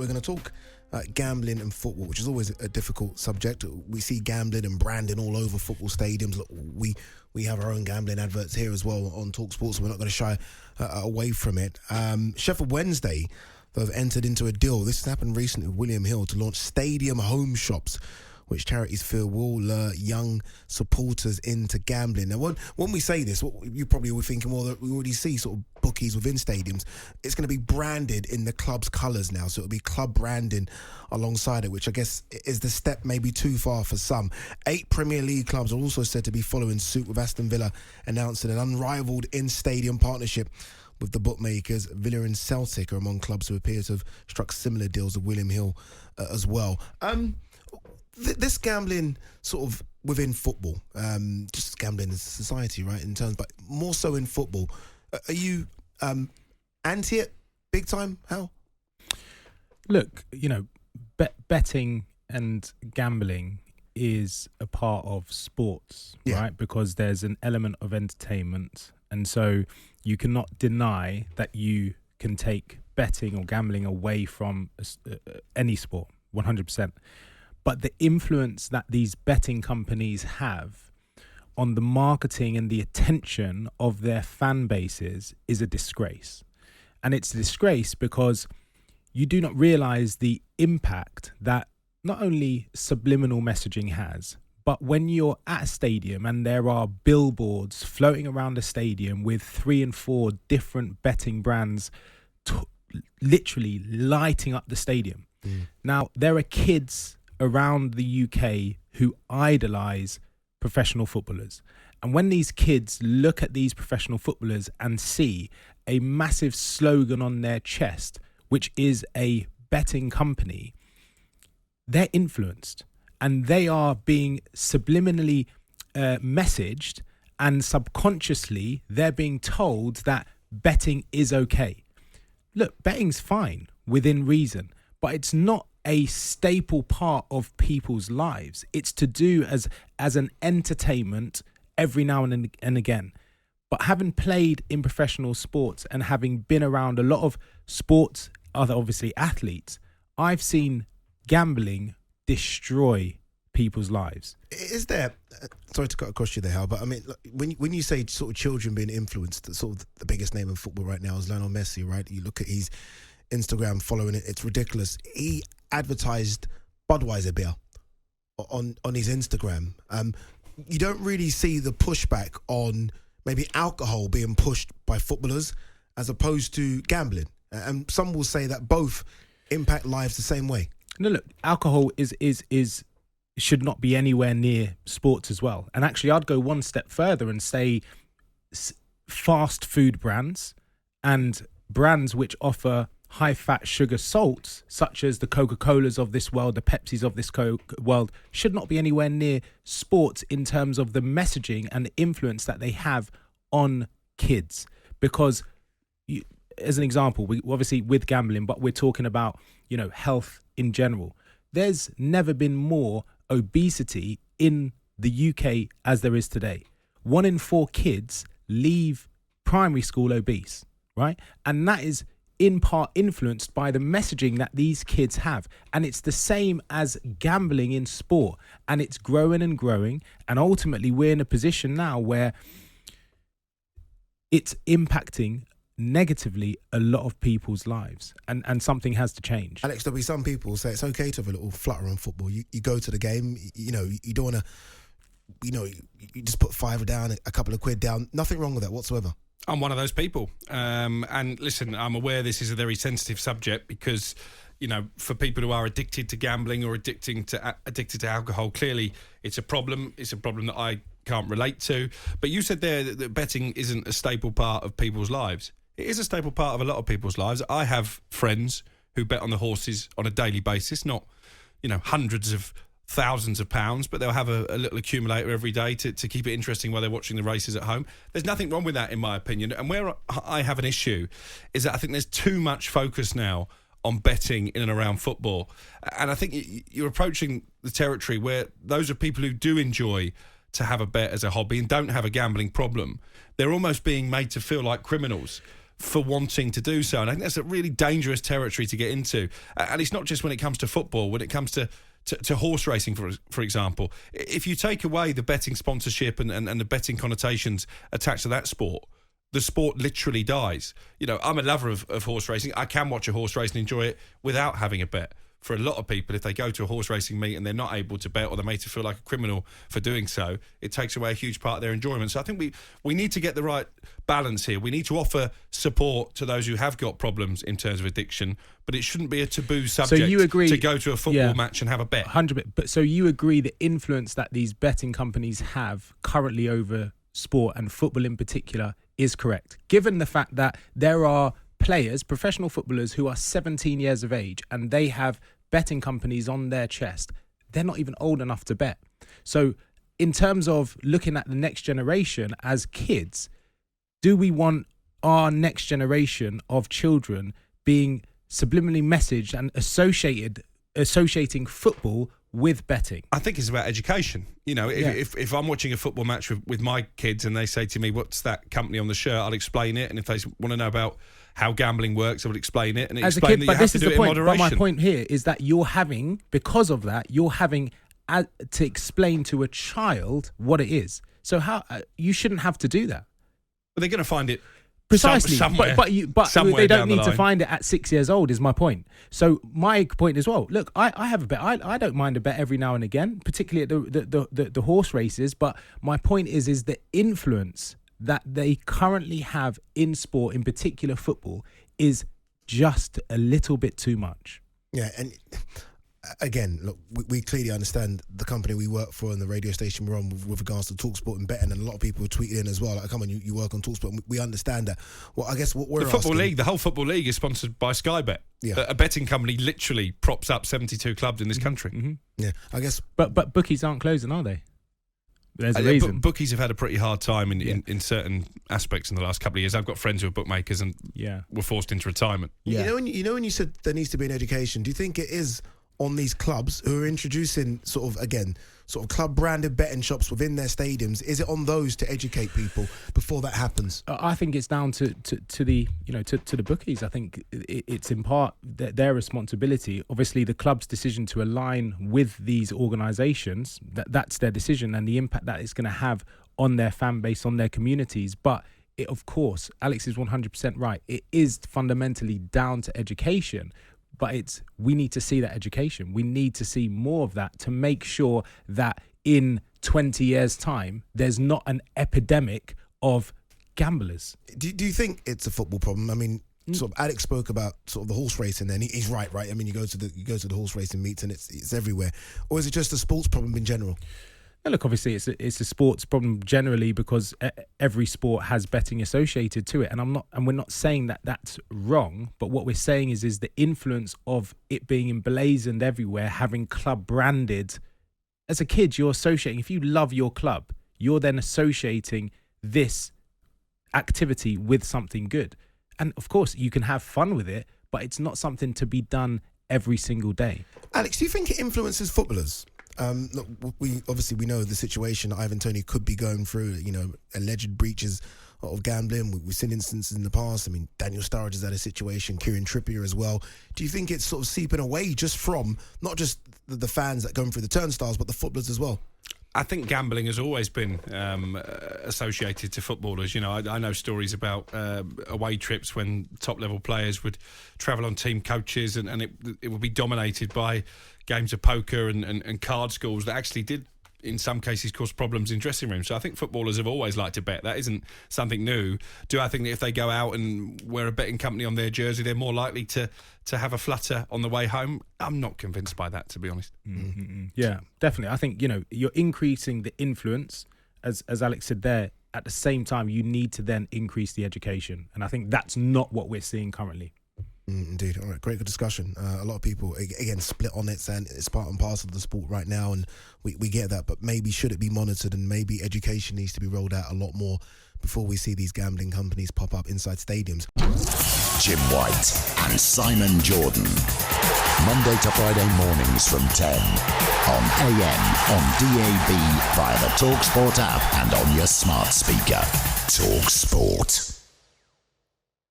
we're going to talk gambling and football, which is always a difficult subject. We see gambling and branding all over football stadiums. Look, we have our own gambling adverts here as well on talkSPORT, so we're not going to shy away from it. Sheffield Wednesday have entered into a deal. This has happened recently with William Hill to launch stadium home shops, which charities feel will lure young supporters into gambling. Now, when we say this, what you probably were thinking, well, we already see sort of bookies within stadiums. It's going to be branded in the club's colours now, so it'll be club branding alongside it, which I guess is the step maybe too far for some. 8 Premier League clubs are also said to be following suit, with Aston Villa announcing an unrivalled in-stadium partnership with the bookmakers. Villa and Celtic are among clubs who appear to have struck similar deals with William Hill as well. This gambling sort of within football, just gambling in society, right, in terms, but more so in football. Are you anti it big time, Hal? Look, betting and gambling is a part of sports, right? Because there's an element of entertainment. And so you cannot deny that you can take betting or gambling away from any sport, 100%. But the influence that these betting companies have on the marketing and the attention of their fan bases is a disgrace. And it's a disgrace because you do not realize the impact that not only subliminal messaging has, but when you're at a stadium and there are billboards floating around the stadium with 3 and 4 different betting brands literally lighting up the stadium. Now, there are kids around the UK who idolise professional footballers. And when these kids look at these professional footballers and see a massive slogan on their chest, which is a betting company, they're influenced and they are being subliminally messaged, and subconsciously they're being told that betting is okay. Look, betting's fine within reason, but it's not a staple part of people's lives. It's to do as an entertainment every now and again. But having played in professional sports and having been around a lot of sports, other obviously athletes, I've seen gambling destroy people's lives. Is there, sorry to cut across you there, Hal, but I mean, when you say sort of children being influenced, sort of the biggest name in football right now is Lionel Messi, right? You look at his Instagram following it, it's ridiculous. He advertised Budweiser beer on his Instagram. You don't really see the pushback on maybe alcohol being pushed by footballers as opposed to gambling. And some will say that both impact lives the same way. No, look, alcohol is should not be anywhere near sports as well. And actually, I'd go one step further and say fast food brands and brands which offer high-fat sugar salts, such as the Coca-Colas of this world, the Pepsis of this world, should not be anywhere near sports in terms of the messaging and the influence that they have on kids. Because, as an example, we obviously with gambling, but we're talking about, health in general. There's never been more obesity in the UK as there is today. 1 in 4 kids leave primary school obese, right? And that is in part influenced by the messaging that these kids have. And it's the same as gambling in sport. And it's growing and growing. And ultimately, we're in a position now where it's impacting negatively a lot of people's lives. And something has to change. Alex, there'll be some people say it's okay to have a little flutter on football. You go to the game, you don't want to, you just put $5 down, a couple of quid down. Nothing wrong with that whatsoever. I'm one of those people. And listen, I'm aware this is a very sensitive subject because, for people who are addicted to gambling or addicted to alcohol, clearly it's a problem. It's a problem that I can't relate to. But you said there that betting isn't a staple part of people's lives. It is a staple part of a lot of people's lives. I have friends who bet on the horses on a daily basis, not, hundreds of thousands of pounds, but they'll have a little accumulator every day to keep it interesting while they're watching the races at home. There's nothing wrong with that, in my opinion. And where I have an issue is that I think there's too much focus now on betting in and around football. And I think you're approaching the territory where those are people who do enjoy to have a bet as a hobby and don't have a gambling problem. They're almost being made to feel like criminals for wanting to do so. And I think that's a really dangerous territory to get into. And it's not just when it comes to football, when it comes to horse racing, for example. If you take away the betting sponsorship and the betting connotations attached to that sport, the sport literally dies. You know, I'm a lover of horse racing. I can watch a horse race and enjoy it without having a bet. For a lot of people, if they go to a horse racing meet and they're not able to bet, or they're made to feel like a criminal for doing so, it takes away a huge part of their enjoyment. So I think we need to get the right balance here. We need to offer support to those who have got problems in terms of addiction, but it shouldn't be a taboo subject. So you agree, to go to a football match and have a bet. 100%. But so you agree the influence that these betting companies have currently over sport and football in particular is correct, given the fact that there are players, professional footballers, who are 17 years of age and they have betting companies on their chest. They're not even old enough to bet. So in terms of looking at the next generation as kids, do we want our next generation of children being subliminally messaged and associating football with betting? I think it's about education. You know, if I'm watching a football match with my kids and they say to me, what's that company on the shirt? I'll explain it. And if they want to know about how gambling works, I would explain it and explain that you have to do it in moderation. But my point here is that because of that, you're having to explain to a child what it is. So how you shouldn't have to do that. But they're going to find it precisely. Somewhere, but they don't need to find it at 6 years old, is my point. So my point as well. Look, I have a bet. I don't mind a bet every now and again, particularly at the horse races. But my point is the influence that they currently have in sport, in particular football, is just a little bit too much. Yeah, and again, look, we clearly understand the company we work for and the radio station we're on with regards to talkSPORT and betting, and a lot of people tweeted in as well, like, come on, you work on talkSPORT, and we understand that. Well, I guess what we're asking... The whole Football League is sponsored by Sky Bet. Yeah. A betting company literally props up 72 clubs in this country. Mm-hmm. Yeah, I guess... But bookies aren't closing, are they? There's a reason. Bookies have had a pretty hard time in certain aspects in the last couple of years. I've got friends who are bookmakers and were forced into retirement. Yeah. You know when you said there needs to be an education, do you think it is on these clubs who are introducing sort of club branded betting shops within their stadiums? Is it on those to educate people before that happens? I think it's down to the bookies. I think it's in part their responsibility. Obviously, the club's decision to align with these organisations, that's their decision, and the impact that it's going to have on their fan base, on their communities. But of course, Alex is 100% right. It is fundamentally down to education. But we need to see that education. We need to see more of that to make sure that in 20 years' time, there's not an epidemic of gamblers. Do you think it's a football problem? I mean, sort of Alex spoke about sort of the horse racing, and he's right. I mean, you go to the horse racing meets and it's everywhere. Or is it just a sports problem in general? Now, look, obviously, it's a sports problem generally because every sport has betting associated to it, and we're not saying that that's wrong. But what we're saying is the influence of it being emblazoned everywhere, having club branded. As a kid, you're associating. If you love your club, you're then associating this activity with something good, and of course, you can have fun with it, but it's not something to be done every single day. Alex, do you think it influences footballers? Look, we know the situation that Ivan Toney could be going through, alleged breaches of gambling. We've seen instances in the past. I mean, Daniel Sturridge has had a situation, Kieran Trippier as well. Do you think it's sort of seeping away just from not just the fans that going through the turnstiles, but the footballers as well? I think gambling has always been associated to footballers. I know stories about away trips when top-level players would travel on team coaches and it would be dominated by games of poker and card schools that actually did, in some cases, cause problems in dressing rooms. So I think footballers have always liked to bet. That isn't something new. Do I think that if they go out and wear a betting company on their jersey, they're more likely to have a flutter on the way home? I'm not convinced by that, to be honest. Mm-hmm. Yeah, definitely. I think, you're increasing the influence, as Alex said there. At the same time, you need to then increase the education. And I think that's not what we're seeing currently. Indeed. All right, great good discussion. A lot of people, again, split on it, saying it's part and parcel of the sport right now, and we get that, but maybe should it be monitored, and maybe education needs to be rolled out a lot more before we see these gambling companies pop up inside stadiums. Jim White and Simon Jordan. Monday to Friday mornings from 10 on AM, on DAB, via the talkSPORT app and on your smart speaker. talkSPORT.